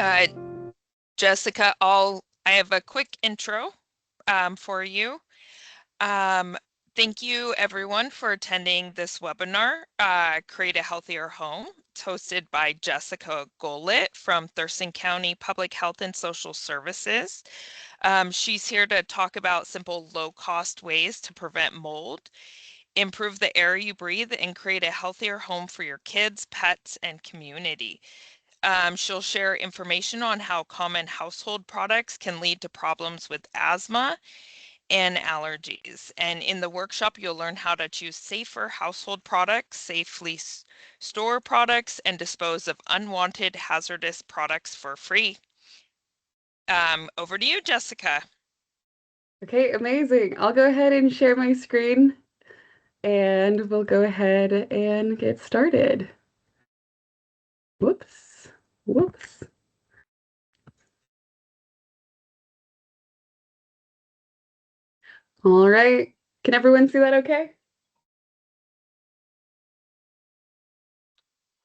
Uh, Jessica, I have a quick intro for you. Um, Thank you everyone for attending this webinar, Create a Healthier Home. It's hosted by Jessica Goulet from Thurston County Public Health and Social Services. She's here to talk about simple, low-cost ways to prevent mold, improve the air you breathe, and create a healthier home for your kids, pets, and community. She'll share information on how common household products can lead to problems with asthma and allergies. And in the workshop, you'll learn how to choose safer household products, safely store products, and dispose of unwanted hazardous products for free. Over to you, Jessica. Okay, amazing. I'll go ahead and share my screen and we'll go ahead and get started. Whoops, whoops. All right. Can everyone see that okay?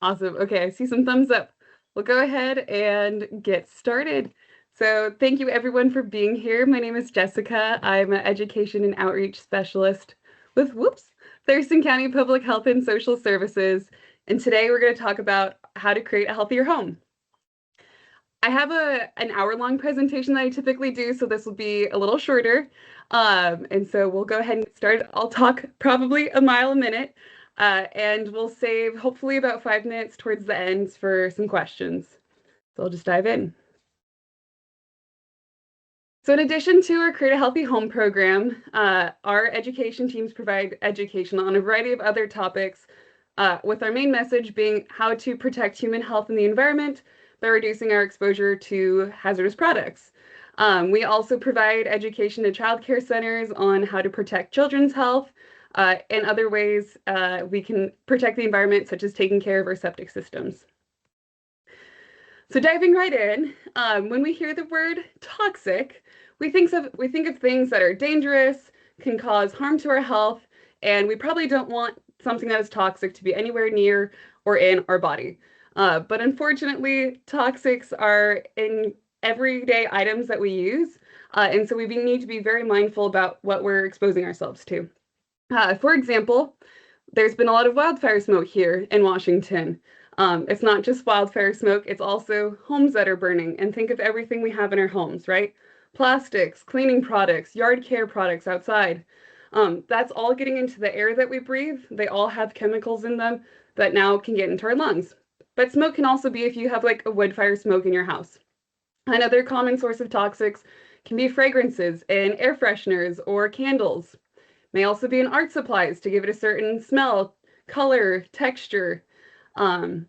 Awesome. Okay, I see some thumbs up. We'll go ahead and get started. So thank you everyone for being here. My name is Jessica. I'm an education and outreach specialist with, Thurston County Public Health and Social Services. And today we're going to talk about how to create a healthier home. I have an hour-long presentation that I typically do, so this will be a little shorter. And so we'll go ahead and get started. I'll talk probably a mile a minute, and we'll save hopefully about 5 minutes towards the end for some questions. So I'll just dive in. So in addition to our Create a Healthy Home program, our education teams provide education on a variety of other topics, with our main message being how to protect human health and the environment by reducing our exposure to hazardous products. We also provide education to childcare centers on how to protect children's health, and other ways we can protect the environment, such as taking care of our septic systems. So diving right in, when we hear the word toxic, we think of things that are dangerous, can cause harm to our health, and we probably don't want something that is toxic to be anywhere near or in our body. But unfortunately, toxics are in everyday items that we use, and so we need to be very mindful about what we're exposing ourselves to. For example, there's been a lot of wildfire smoke here in Washington. It's not just wildfire smoke, it's also homes that are burning. And think of everything we have in our homes, right? Plastics, cleaning products, yard care products outside. That's all getting into the air that we breathe. They all have chemicals in them that now can get into our lungs. But smoke can also be if you have like a wood fire smoke in your house. Another common source of toxics can be fragrances and air fresheners or candles. May also be in art supplies to give it a certain smell, color, texture. Flame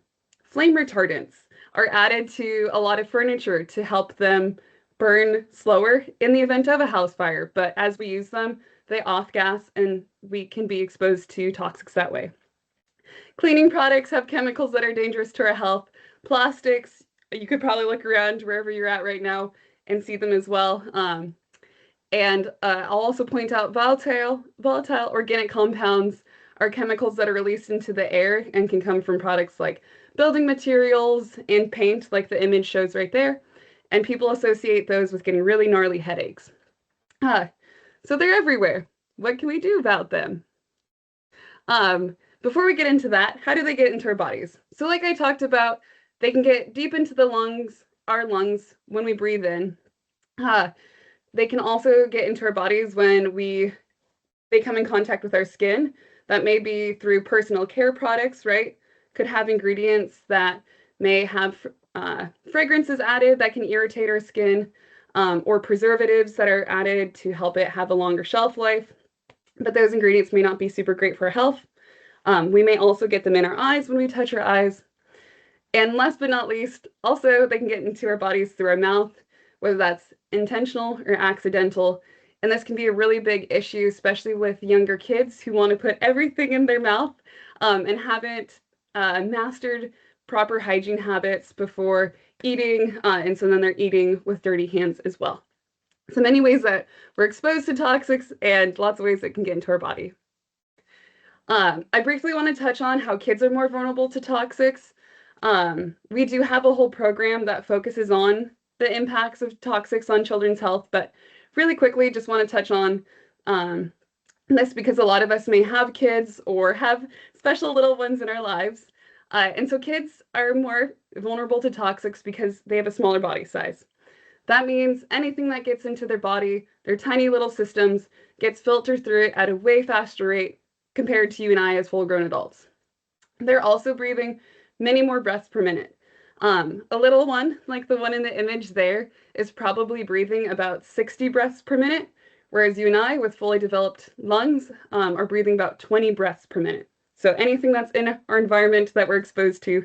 retardants are added to a lot of furniture to help them burn slower in the event of a house fire, but as we use them, they off gas and we can be exposed to toxics that way. Cleaning products have chemicals that are dangerous to our health. Plastics, you could probably look around wherever you're at right now and see them as well. And I'll also point out volatile organic compounds are chemicals that are released into the air and can come from products like building materials and paint, like the image shows right there. And people associate those with getting really gnarly headaches. So they're everywhere. What can we do about them? Before we get into that, how do they get into our bodies? So like I talked about, they can get deep into the lungs, our lungs, when we breathe in. They can also get into our bodies when they come in contact with our skin. That may be through personal care products, right? Could have ingredients that may have fragrances added that can irritate our skin, or preservatives that are added to help it have a longer shelf life. But those ingredients may not be super great for our health. We may also get them in our eyes when we touch our eyes. And last but not least, also they can get into our bodies through our mouth, whether that's intentional or accidental. And this can be a really big issue, especially with younger kids who want to put everything in their mouth, and haven't mastered proper hygiene habits before eating. And so then they're eating with dirty hands as well. So many ways that we're exposed to toxics and lots of ways that can get into our body. I briefly want to touch on how kids are more vulnerable to toxics. We do have a whole program that focuses on the impacts of toxics on children's health, but really quickly, just want to touch on um, this because a lot of us may have kids or have special little ones in our lives. And so kids are more vulnerable to toxics because they have a smaller body size. That means anything that gets into their body, their tiny little systems, gets filtered through it at a way faster rate compared to you and I as full grown adults. They're also breathing many more breaths per minute. A little one, like the one in the image there, is probably breathing about 60 breaths per minute, whereas you and I, with fully developed lungs, are breathing about 20 breaths per minute. So anything that's in our environment that we're exposed to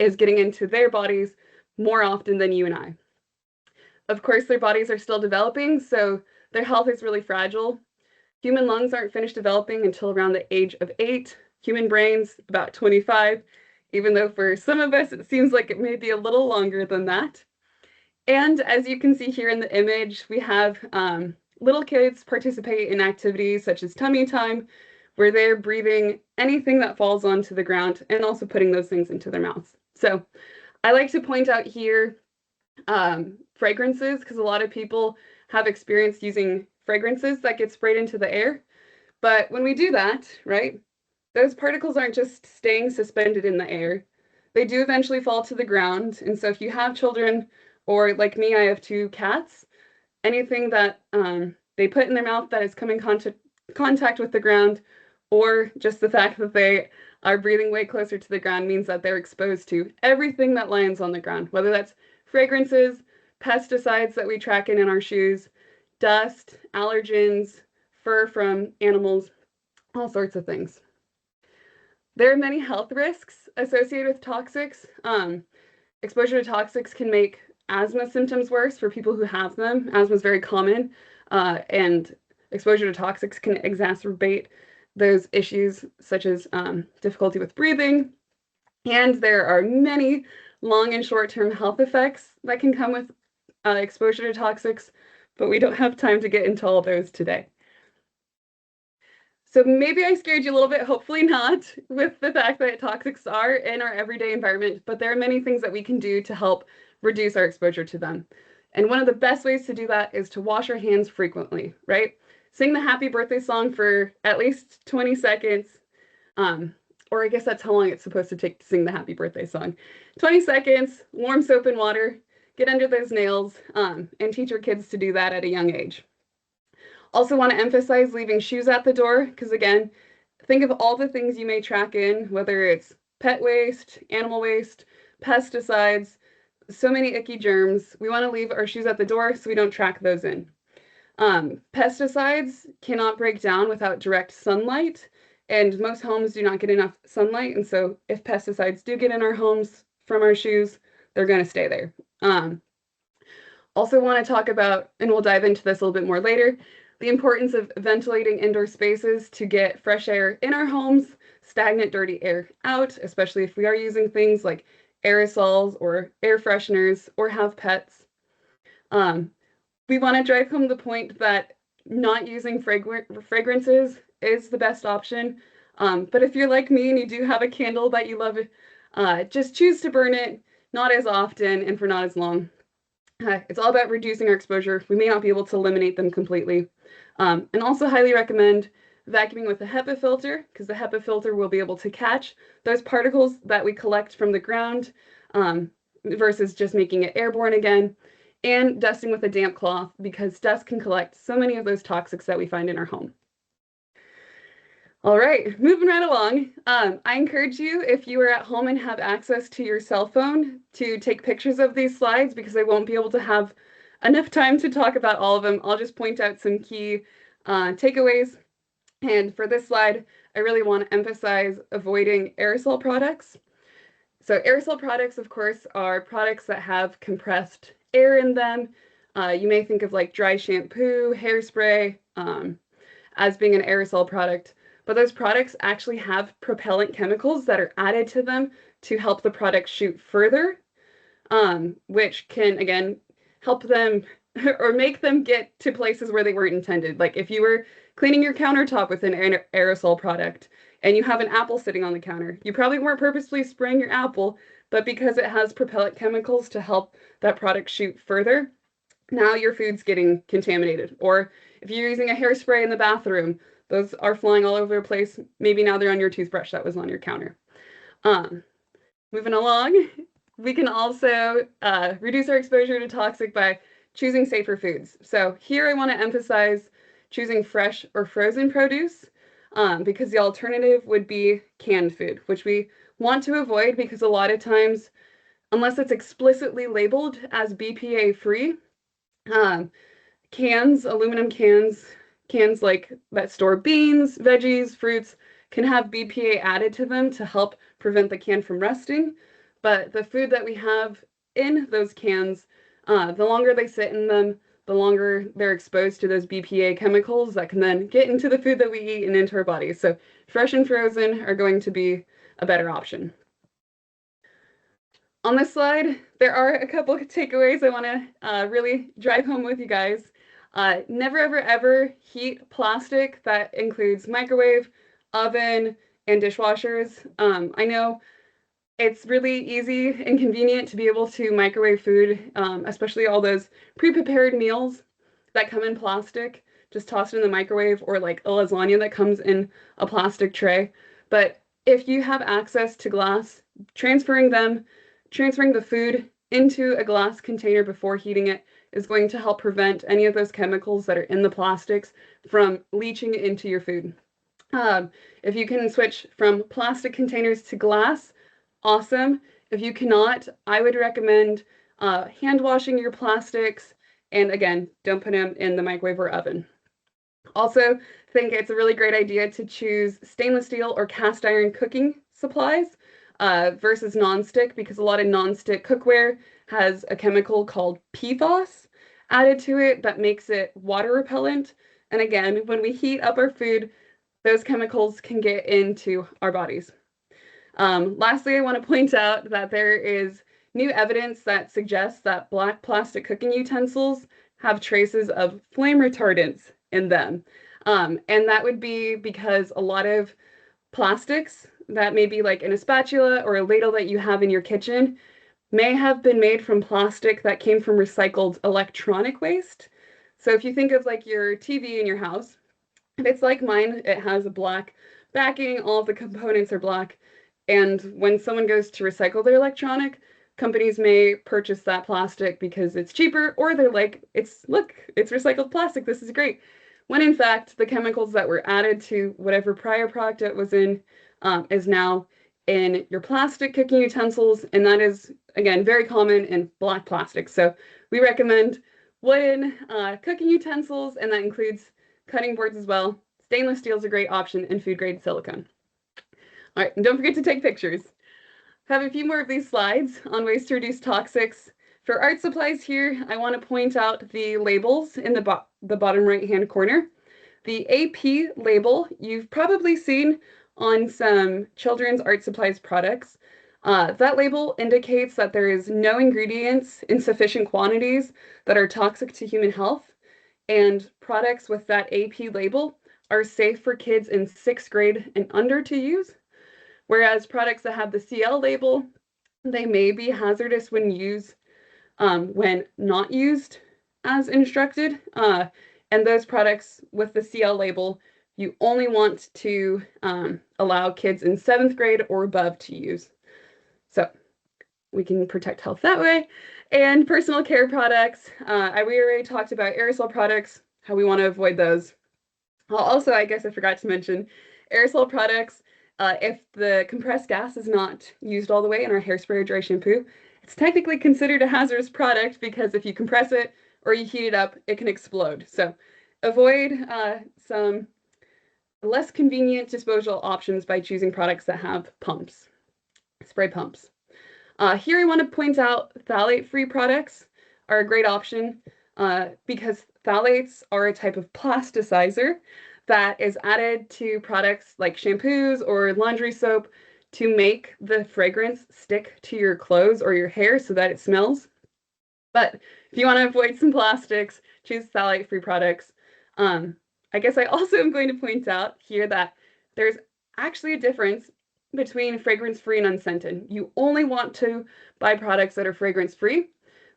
is getting into their bodies more often than you and I. Of course, their bodies are still developing, so their health is really fragile. Human lungs aren't finished developing until around the age of 8. Human brains, about 25, even though for some of us it seems like it may be a little longer than that. And as you can see here in the image, we have little kids participate in activities such as tummy time, where they're breathing anything that falls onto the ground and also putting those things into their mouths. So I like to point out here fragrances, because a lot of people have experienced using fragrances that get sprayed into the air. But when we do that, right, those particles aren't just staying suspended in the air. They do eventually fall to the ground. And so if you have children, or like me, I have 2 cats, anything that they put in their mouth that is coming contact with the ground, or just the fact that they are breathing way closer to the ground means that they're exposed to everything that lands on the ground, whether that's fragrances, pesticides that we track in our shoes, dust, allergens, fur from animals, all sorts of things. There are many health risks associated with toxics. Exposure to toxics can make asthma symptoms worse for people who have them. Asthma is very common, and exposure to toxics can exacerbate those issues such as difficulty with breathing. And there are many long and short-term health effects that can come with exposure to toxics, but we don't have time to get into all those today. So maybe I scared you a little bit, hopefully not, with the fact that toxics are in our everyday environment, but there are many things that we can do to help reduce our exposure to them. And one of the best ways to do that is to wash our hands frequently, right? Sing the happy birthday song for at least 20 seconds. Or I guess that's how long it's supposed to take to sing the happy birthday song. 20 seconds, warm soap and water, get under those nails, and teach your kids to do that at a young age. Also want to emphasize leaving shoes at the door, because again, think of all the things you may track in, whether it's pet waste, animal waste, pesticides, so many icky germs. We want to leave our shoes at the door so we don't track those in. Pesticides cannot break down without direct sunlight, and most homes do not get enough sunlight. And so if pesticides do get in our homes from our shoes, they're going to stay there. Also want to talk about, and we'll dive into this a little bit more later, the importance of ventilating indoor spaces to get fresh air in our homes, stagnant, dirty air out, especially if we are using things like aerosols or air fresheners or have pets. We want to drive home the point that not using fragrances is the best option. But if you're like me and you do have a candle that you love, just choose to burn it, not as often and for not as long. It's all about reducing our exposure. We may not be able to eliminate them completely. And also highly recommend vacuuming with a HEPA filter, because the HEPA filter will be able to catch those particles that we collect from the ground versus just making it airborne again. And dusting with a damp cloth, because dust can collect so many of those toxics that we find in our home. All right, moving right along. I encourage you, if you are at home and have access to your cell phone, to take pictures of these slides, because I won't be able to have enough time to talk about all of them. I'll just point out some key takeaways. And for this slide, I really want to emphasize avoiding aerosol products. So aerosol products, of course, are products that have compressed air in them. You may think of like dry shampoo, hairspray as being an aerosol product, but those products actually have propellant chemicals that are added to them to help the product shoot further, which can, again, help them or make them get to places where they weren't intended. Like if you were cleaning your countertop with an aerosol product and you have an apple sitting on the counter. You probably weren't purposely spraying your apple, but because it has propellant chemicals to help that product shoot further, now your food's getting contaminated. Or if you're using a hairspray in the bathroom, those are flying all over the place. Maybe now they're on your toothbrush that was on your counter. Um, Moving along, we can also reduce our exposure to toxic by choosing safer foods. So here I want to emphasize choosing fresh or frozen produce because the alternative would be canned food, which we want to avoid because a lot of times, unless it's explicitly labeled as BPA free, um, cans, aluminum cans, cans like that store beans, veggies, fruits, can have BPA added to them to help prevent the can from rusting. But the food that we have in those cans, the longer they sit in them, the longer they're exposed to those BPA chemicals that can then get into the food that we eat and into our bodies. So fresh and frozen are going to be a better option. On this slide, there are a couple of takeaways I want to really drive home with you guys. Never, ever, ever heat plastic. That includes microwave, oven, and dishwashers. I know it's really easy and convenient to be able to microwave food, especially all those pre-prepared meals that come in plastic. Just toss it in the microwave, or like a lasagna that comes in a plastic tray. But if you have access to glass, transferring the food into a glass container before heating it is going to help prevent any of those chemicals that are in the plastics from leaching into your food. If you can switch from plastic containers to glass, awesome. If you cannot, I would recommend hand washing your plastics, and again, don't put them in the microwave or oven. Also, think it's a really great idea to choose stainless steel or cast iron cooking supplies versus nonstick, because a lot of nonstick cookware has a chemical called PFAS added to it that makes it water repellent. And again, when we heat up our food, those chemicals can get into our bodies. Lastly, I want to point out that there is new evidence that suggests that black plastic cooking utensils have traces of flame retardants in them. And that would be because a lot of plastics that may be like in a spatula or a ladle that you have in your kitchen may have been made from plastic that came from recycled electronic waste. So if you think of like your TV in your house, if it's like mine, it has a black backing, all of the components are black. And when someone goes to recycle their electronic, companies may purchase that plastic because it's cheaper, or they're like, look, it's recycled plastic, this is great. When in fact, the chemicals that were added to whatever prior product it was in is now in your plastic cooking utensils, and that is, again, very common in black plastic. So we recommend wooden cooking utensils, and that includes cutting boards as well. Stainless steel is a great option, and food grade silicone. All right, and don't forget to take pictures. I have a few more of these slides on ways to reduce toxics. For art supplies here, I want to point out the labels in the bottom right-hand corner. The AP label you've probably seen on some children's art supplies products. That label indicates that there is no ingredients in sufficient quantities that are toxic to human health, and products with that AP label are safe for kids in 6th grade and under to use. Whereas products that have the CL label, they may be hazardous when when not used as instructed. And those products with the CL label, you only want to allow kids in 7th grade or above to use. So we can protect health that way. And personal care products, we already talked about aerosol products, how we want to avoid those. Also, I guess I forgot to mention aerosol products. If the compressed gas is not used all the way in our hairspray or dry shampoo, it's technically considered a hazardous product because if you compress it or you heat it up, it can explode. So avoid some less convenient disposal options by choosing products that have pumps, spray pumps. Here I want to point out phthalate-free products are a great option because phthalates are a type of plasticizer that is added to products like shampoos or laundry soap to make the fragrance stick to your clothes or your hair so that it smells. But if you want to avoid some plastics, choose phthalate-free products. I guess I also am going to point out here that there's actually a difference between fragrance-free and unscented. You only want to buy products that are fragrance-free.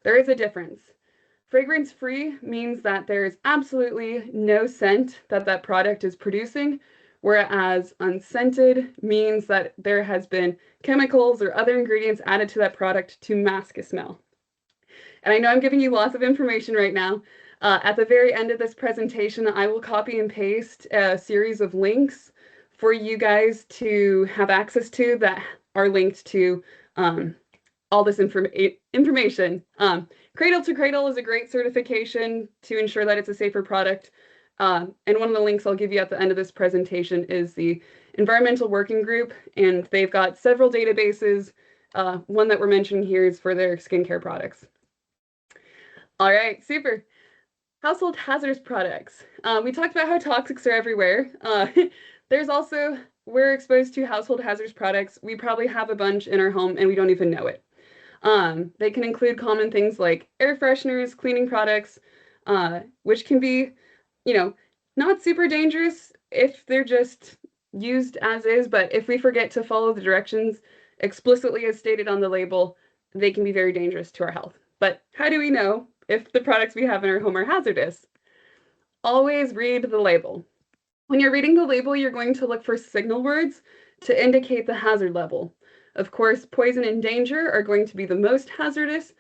There is a difference. Fragrance-free means that there is absolutely no scent that that product is producing, whereas unscented means that there has been chemicals or other ingredients added to that product to mask a smell. And I know I'm giving you lots of information right now. At the very end of this presentation, I will copy and paste a series of links for you guys to have access to that are linked to all this information. Cradle to Cradle is a great certification to ensure that it's a safer product. And one of the links I'll give you at the end of this presentation is the Environmental Working Group, and they've got several databases. One that we're mentioning here is for their skincare products. All right, super. Household hazardous products. We talked about how toxics are everywhere. There's also, we're exposed to household hazardous products. We probably have a bunch in our home and we don't even know it. They can include common things like air fresheners, cleaning products, which can be, not super dangerous if they're just used as is, but if we forget to follow the directions explicitly as stated on the label, they can be very dangerous to our health. But how do we know if the products we have in our home are hazardous? Always read the label. When you're reading the label, you're going to look for signal words to indicate the hazard level. Of course, poison and danger are going to be the most hazardous.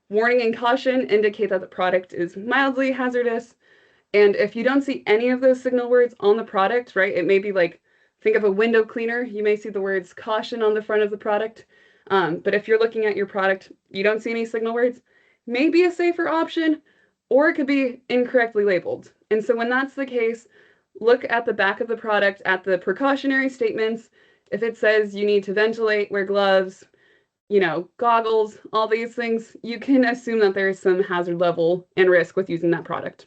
Warning and caution indicate that the product is mildly hazardous. And if you don't see any of those signal words on the product, right, it may be like, think of a window cleaner. You may see the words caution on the front of the product. But if you're looking at your product, you don't see any signal words, maybe a safer option, or it could be incorrectly labeled. And so when that's the case, look at the back of the product at the precautionary statements. If it says you need to ventilate, wear gloves, goggles, all these things, you can assume that there is some hazard level and risk with using that product.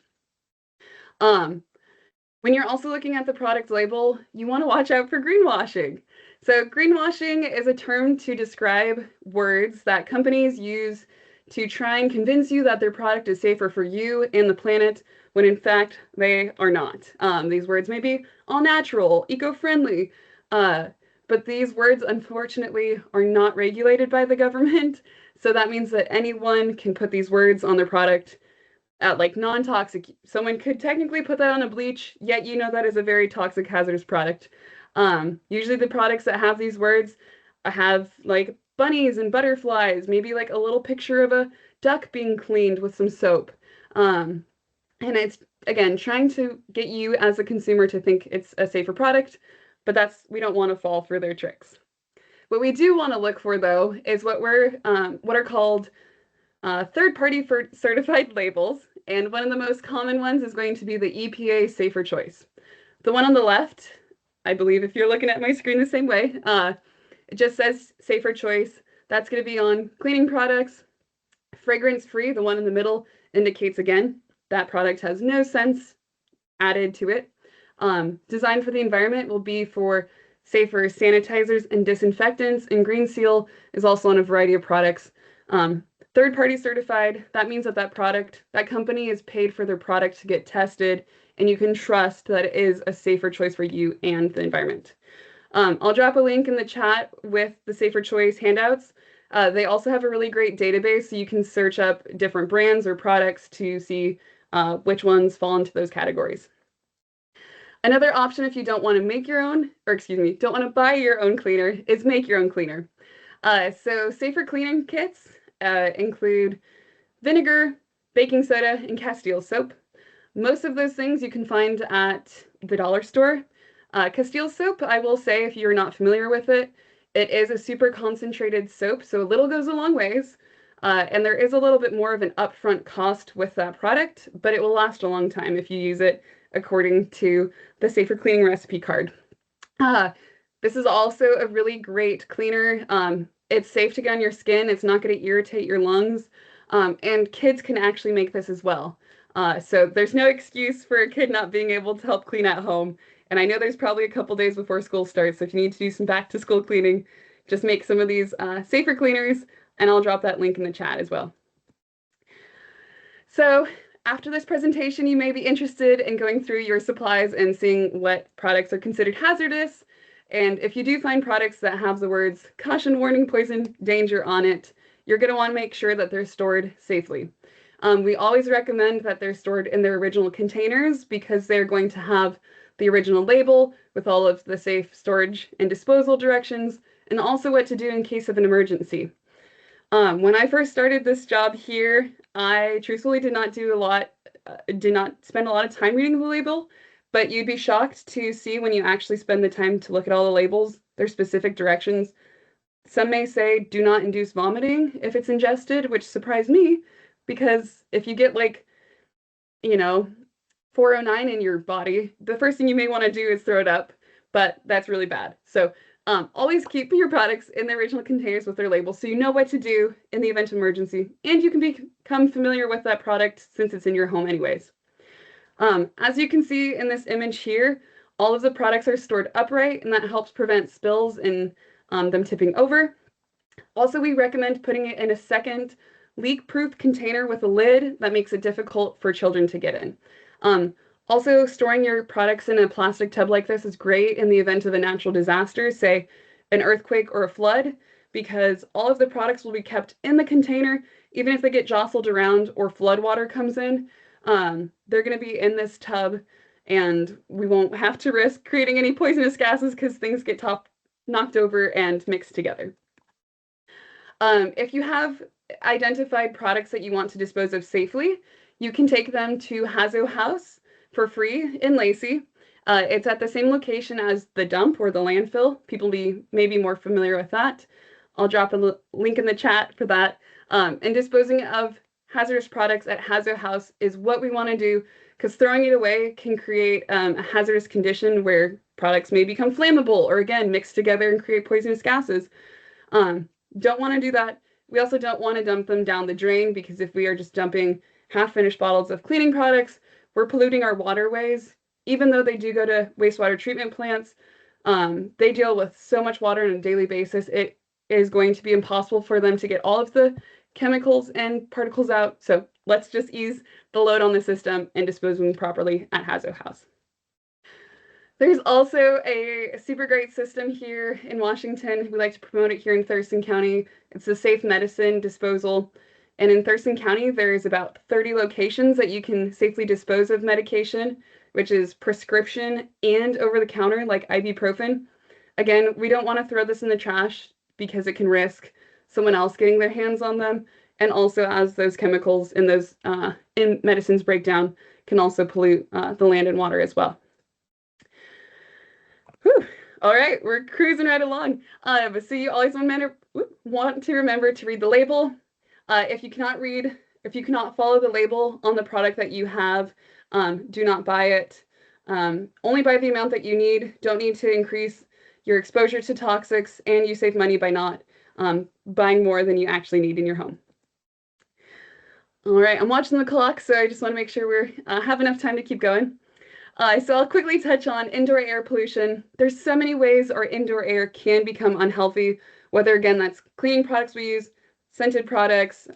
When you're also looking at the product label, you want to watch out for greenwashing. So greenwashing is a term to describe words that companies use to try and convince you that their product is safer for you and the planet, when in fact they are not. These words may be all natural, eco-friendly, but these words unfortunately are not regulated by the government. So that means that anyone can put these words on their product like non-toxic. Someone could technically put that on a bleach, yet that is a very toxic, hazardous product. Usually the products that have these words have like bunnies and butterflies, maybe like a little picture of a duck being cleaned with some soap. And it's, again, trying to get you as a consumer to think it's a safer product, but we don't want to fall for their tricks. What we do want to look for, though, is what are called third-party certified labels, and one of the most common ones is going to be the EPA Safer Choice. The one on the left, I believe if you're looking at my screen the same way, it just says Safer Choice. That's going to be on cleaning products. Fragrance-free, the one in the middle, indicates again that product has no scents added to it. Designed for the environment will be for safer sanitizers and disinfectants, and Green Seal is also on a variety of products. Third-party certified, that means that company is paid for their product to get tested, and you can trust that it is a safer choice for you and the environment. I'll drop a link in the chat with the Safer Choice handouts. They also have a really great database, so you can search up different brands or products to see which ones fall into those categories. Another option if you don't want to make your own, don't want to buy your own cleaner, is make your own cleaner. So safer cleaning kits include vinegar, baking soda, and Castile soap. Most of those things you can find at the dollar store. Castile soap, I will say, if you're not familiar with it, it is a super concentrated soap, so a little goes a long ways. And there is a little bit more of an upfront cost with that product, but it will last a long time if you use it according to the Safer Cleaning recipe card. This is also a really great cleaner. It's safe to get on your skin. It's not going to irritate your lungs. And kids can actually make this as well. So there's no excuse for a kid not being able to help clean at home. And I know there's probably a couple days before school starts, so if you need to do some back to school cleaning, just make some of these safer cleaners, and I'll drop that link in the chat as well. So after this presentation, you may be interested in going through your supplies and seeing what products are considered hazardous And if you do find products that have the words caution, warning, poison, danger on it, you're going to want to make sure that they're stored safely. We always recommend that they're stored in their original containers because they're going to have the original label with all of the safe storage and disposal directions and also what to do in case of an emergency. When I first started this job here, I truthfully did not spend a lot of time reading the label, but you'd be shocked to see when you actually spend the time to look at all the labels, their specific directions. Some may say do not induce vomiting if it's ingested, which surprised me because if you get like, you know, 409 in your body, the first thing you may want to do is throw it up, but that's really bad. So always keep your products in the original containers with their labels so you know what to do in the event of emergency, and you can become familiar with that product since it's in your home anyways. As you can see in this image here, all of the products are stored upright, and that helps prevent spills and them tipping over. Also, we recommend putting it in a second leak-proof container with a lid that makes it difficult for children to get in. Also, storing your products in a plastic tub like this is great in the event of a natural disaster, say an earthquake or a flood, because all of the products will be kept in the container, even if they get jostled around or flood water comes in. They're going to be in this tub, and we won't have to risk creating any poisonous gases because things get knocked over and mixed together. If you have identified products that you want to dispose of safely, you can take them to Hazo House for free in Lacey. It's at the same location as the dump or the landfill. People may be more familiar with that. I'll drop a link in the chat for that. And disposing of hazardous products at Hazo House is what we want to do because throwing it away can create a hazardous condition where products may become flammable or again mix together and create poisonous gases. Don't want to do that. We also don't want to dump them down the drain because if we are just dumping half-finished bottles of cleaning products, we're polluting our waterways. Even though they do go to wastewater treatment plants, they deal with so much water on a daily basis, it is going to be impossible for them to get all of the chemicals and particles out. So let's just ease the load on the system and dispose of them properly at Hazo House. There's also a super great system here in Washington. We like to promote it here in Thurston County. It's the safe medicine disposal. And in Thurston County, there's about 30 locations that you can safely dispose of medication, which is prescription and over-the-counter like ibuprofen. Again, we don't want to throw this in the trash because it can risk someone else getting their hands on them. And also as those chemicals in those in medicines break down, can also pollute the land and water as well. Whew. All right, we're cruising right along. So you always want to remember to read the label. If you cannot follow the label on the product that you have, do not buy it. Only buy the amount that you need. Don't need to increase your exposure to toxics, and you save money by not buying more than you actually need in your home. All right, I'm watching the clock, so I just want to make sure we have enough time to keep going. So I'll quickly touch on indoor air pollution. There's so many ways our indoor air can become unhealthy, whether again that's cleaning products we use, scented products,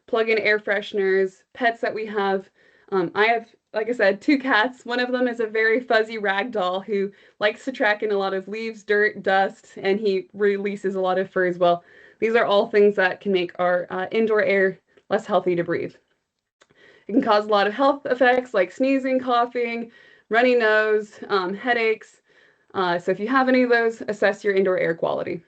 plug-in air fresheners, pets that we have. I have, like I said, 2 cats. One of them is a very fuzzy rag doll who likes to track in a lot of leaves, dirt, dust, and he releases a lot of fur as well. These are all things that can make our indoor air less healthy to breathe. It can cause a lot of health effects like sneezing, coughing, runny nose, headaches. So if you have any of those, assess your indoor air quality.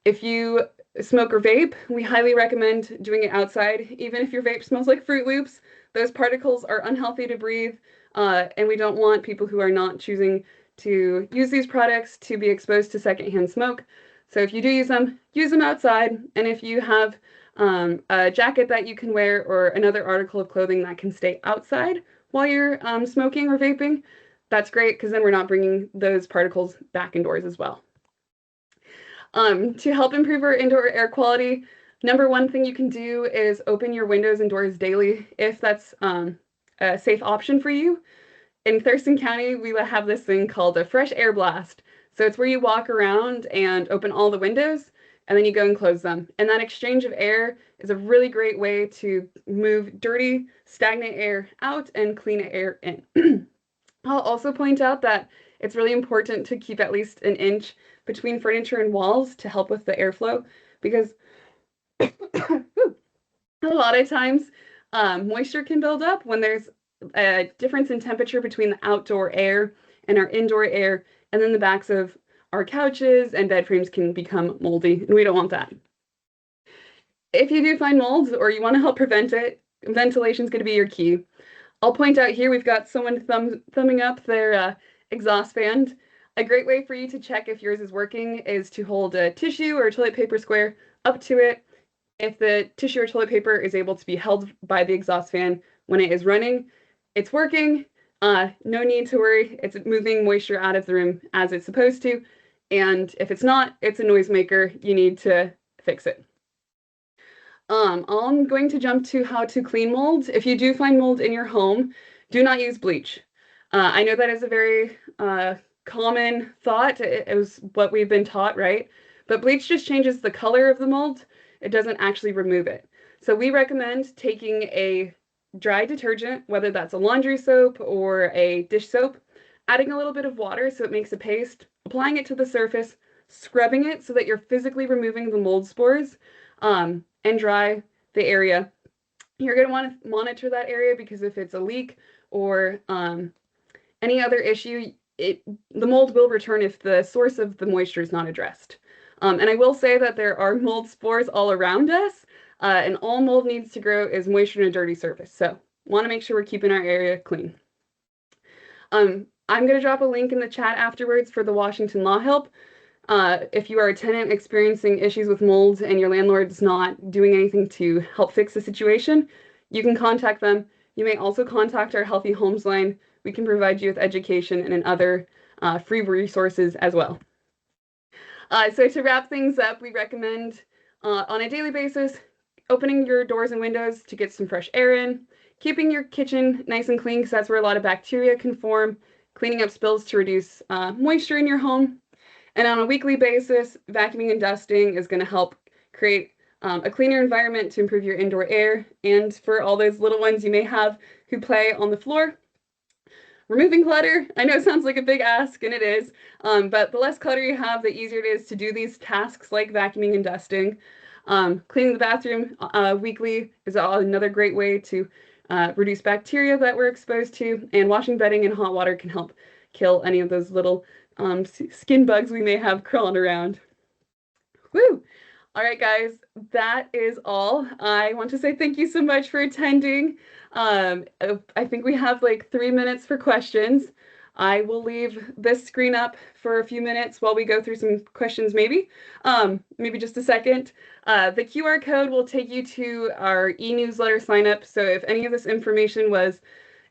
If you smoke or vape, we highly recommend doing it outside. Even if your vape smells like Fruit Loops, those particles are unhealthy to breathe, and we don't want people who are not choosing to use these products to be exposed to secondhand smoke. So if you do use them outside, and if you have a jacket that you can wear or another article of clothing that can stay outside while you're smoking or vaping, that's great because then we're not bringing those particles back indoors as well. To help improve our indoor air quality, number one thing you can do is open your windows and doors daily if that's a safe option for you. In Thurston County, we have this thing called a fresh air blast. So it's where you walk around and open all the windows and then you go and close them. And that exchange of air is a really great way to move dirty, stagnant air out and clean air in. I'll also point out that It's really important to keep at least an inch between furniture and walls to help with the airflow because a lot of times moisture can build up when there's a difference in temperature between the outdoor air and our indoor air, and then the backs of our couches and bed frames can become moldy, and we don't want that. If you do find mold or you want to help prevent it, ventilation is going to be your key. I'll point out here we've got someone thumbing up their exhaust fan. A great way for you to check if yours is working is to hold a tissue or a toilet paper square up to it. If the tissue or toilet paper is able to be held by the exhaust fan when it is running, it's working. No need to worry. It's moving moisture out of the room as it's supposed to. And if it's not, it's a noisemaker. You need to fix it. I'm going to jump to how to clean mold. If you do find mold in your home, do not use bleach. I know that is a very common thought. It was what we've been taught, right? But bleach just changes the color of the mold. It doesn't actually remove it. So we recommend taking a dry detergent, whether that's a laundry soap or a dish soap, adding a little bit of water so it makes a paste, applying it to the surface, scrubbing it so that you're physically removing the mold spores, and dry the area. You're going to want to monitor that area because if it's a leak or any other issue, the mold will return if the source of the moisture is not addressed. And I will say that there are mold spores all around us, and all mold needs to grow is moisture in a dirty surface. So want to make sure we're keeping our area clean. I'm going to drop a link in the chat afterwards for the Washington Law Help. If you are a tenant experiencing issues with mold and your landlord's not doing anything to help fix the situation, you can contact them. You may also contact our Healthy Homes line. We can provide you with education and other free resources as well. So to wrap things up, we recommend on a daily basis, opening your doors and windows to get some fresh air in, keeping your kitchen nice and clean because that's where a lot of bacteria can form, cleaning up spills to reduce moisture in your home. And on a weekly basis, vacuuming and dusting is going to help create a cleaner environment to improve your indoor air. And for all those little ones you may have who play on the floor, removing clutter. I know it sounds like a big ask, and it is, but the less clutter you have, the easier it is to do these tasks like vacuuming and dusting. Cleaning the bathroom weekly is another great way to reduce bacteria that we're exposed to, and washing bedding in hot water can help kill any of those little skin bugs we may have crawling around. Woo! All right, guys, that is all. I want to say thank you so much for attending. I think we have like 3 minutes for questions. I will leave this screen up for a few minutes while we go through some questions, maybe just a second. The QR code will take you to our e-newsletter sign up. So if any of this information was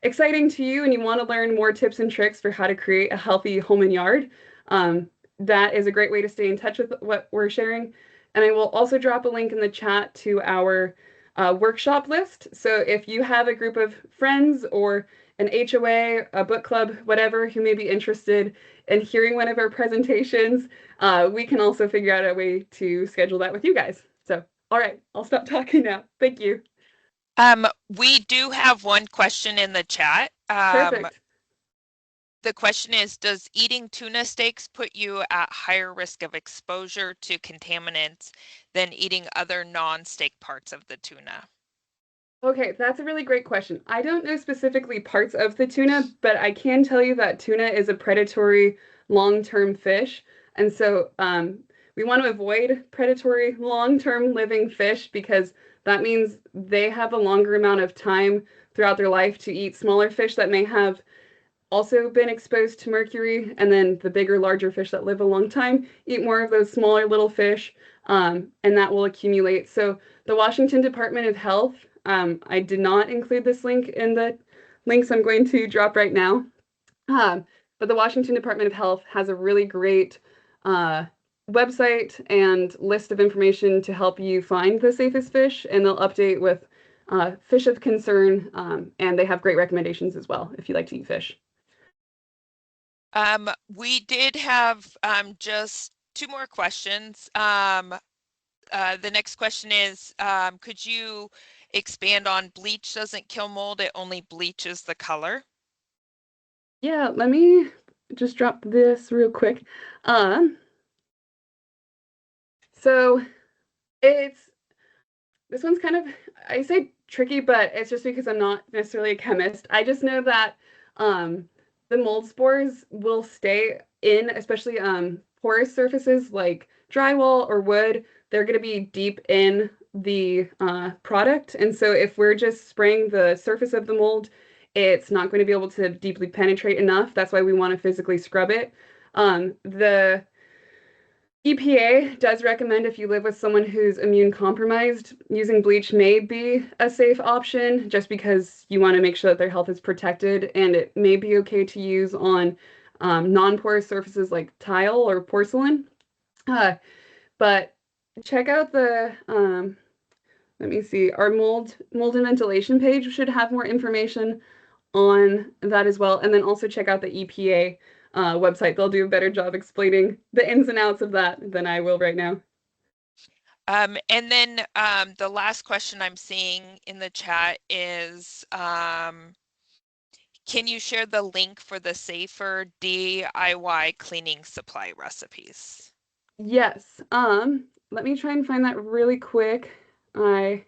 exciting to you and you want to learn more tips and tricks for how to create a healthy home and yard, that is a great way to stay in touch with what we're sharing. And I will also drop a link in the chat to our workshop list. So if you have a group of friends or an HOA, a book club, whatever, who may be interested in hearing one of our presentations, we can also figure out a way to schedule that with you guys. So, all right, I'll stop talking now. Thank you. We do have one question in the chat. Perfect. The question is, does eating tuna steaks put you at higher risk of exposure to contaminants than eating other non-steak parts of the tuna? Okay, that's a really great question. I don't know specifically parts of the tuna, but I can tell you that tuna is a predatory long-term fish. And so we want to avoid predatory long-term living fish because that means they have a longer amount of time throughout their life to eat smaller fish that may have also been exposed to mercury. And then the bigger, larger fish that live a long time eat more of those smaller little fish, and that will accumulate. So the Washington Department of Health, I did not include this link in the links I'm going to drop right now. But the Washington Department of Health has a really great website and list of information to help you find the safest fish, and they'll update with fish of concern, and they have great recommendations as well if you like to eat fish. We did have just 2 more questions. The next question is, could you expand on bleach doesn't kill mold, it only bleaches the color? Yeah, let me just drop this real quick. So this one's kind of, I say tricky, but it's just because I'm not necessarily a chemist. I just know that the mold spores will stay in, especially porous surfaces like drywall or wood. They're going to be deep in the product. And so if we're just spraying the surface of the mold, it's not going to be able to deeply penetrate enough. That's why we want to physically scrub it. The EPA does recommend if you live with someone who's immune compromised, using bleach may be a safe option just because you want to make sure that their health is protected, and it may be okay to use on non-porous surfaces like tile or porcelain. But check out the, let me see, our mold and ventilation page should have more information on that as well. And then also check out the EPA website. They'll do a better job explaining the ins and outs of that than I will right now. And then the last question I'm seeing in the chat is, can you share the link for the safer DIY cleaning supply recipes? Yes. Let me try and find that really quick. I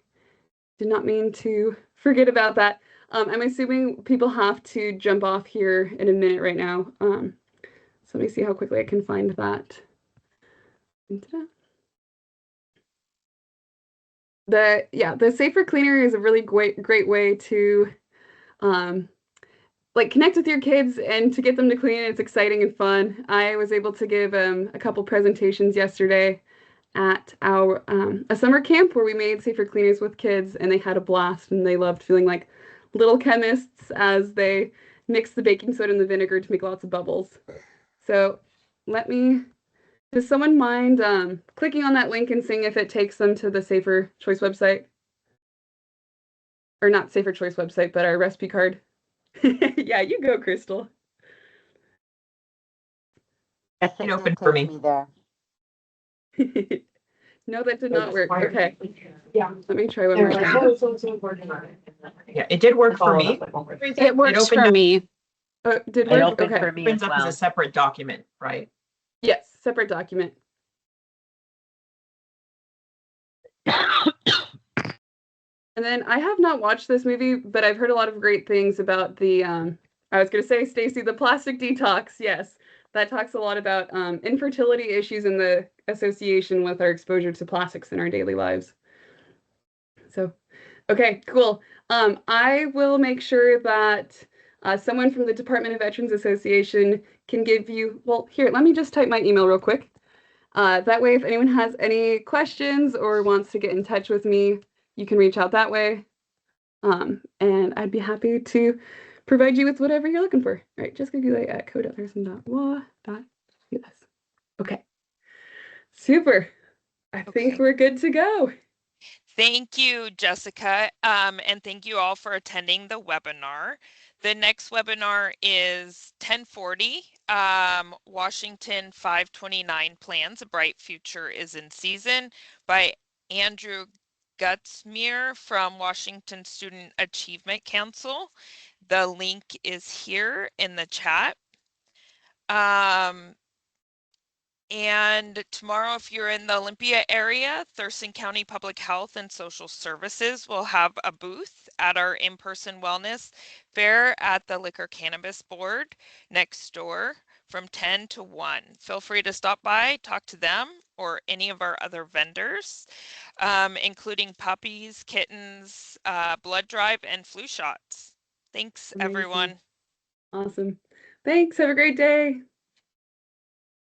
did not mean to forget about that. I'm assuming people have to jump off here in a minute right now. So let me see how quickly I can find that. The safer cleaner is a really great way to like connect with your kids and to get them to clean. It's exciting and fun. I was able to give a couple presentations yesterday at our a summer camp where we made safer cleaners with kids, and they had a blast and they loved feeling like little chemists as they mixed the baking soda and the vinegar to make lots of bubbles. So does someone mind clicking on that link and seeing if it takes them to the Safer Choice website? Or not Safer Choice website, but our recipe card. Yeah, you go, Crystal. Yes, it opened for me there. No, that did not work. Okay. Yeah. Let me try one more time. Yeah, it did work for me. It works for me. Did It work? opened Okay. for me Opens as up as a well. separate document, right? Yes, separate document. And then I have not watched this movie, but I've heard a lot of great things about the I was gonna say, Stacy, the plastic detox. Yes. That talks a lot about infertility issues and the association with our exposure to plastics in our daily lives. So, okay, cool. I will make sure that someone from the Department of Veterans Association can give you, well, here, let me just type my email real quick. That way, if anyone has any questions or wants to get in touch with me, you can reach out that way. And I'd be happy to provide you with whatever you're looking for. All right, Jessica Goulet at co.thurston.law.us. Okay. Super. I think we're good to go. Thank you, Jessica, and thank you all for attending the webinar. The next webinar is 1040, Washington 529 Plans, A Bright Future is in Season by Andrew Gutzmeer from Washington Student Achievement Council. The link is here in the chat. And tomorrow, if you're in the Olympia area, Thurston County Public Health and Social Services will have a booth at our in-person wellness fair at the Liquor Cannabis Board next door from 10 to 1. Feel free to stop by, talk to them or any of our other vendors, including puppies, kittens, blood drive, and flu shots. Thanks, Amazing. everyone. Awesome. Thanks. Have a great day.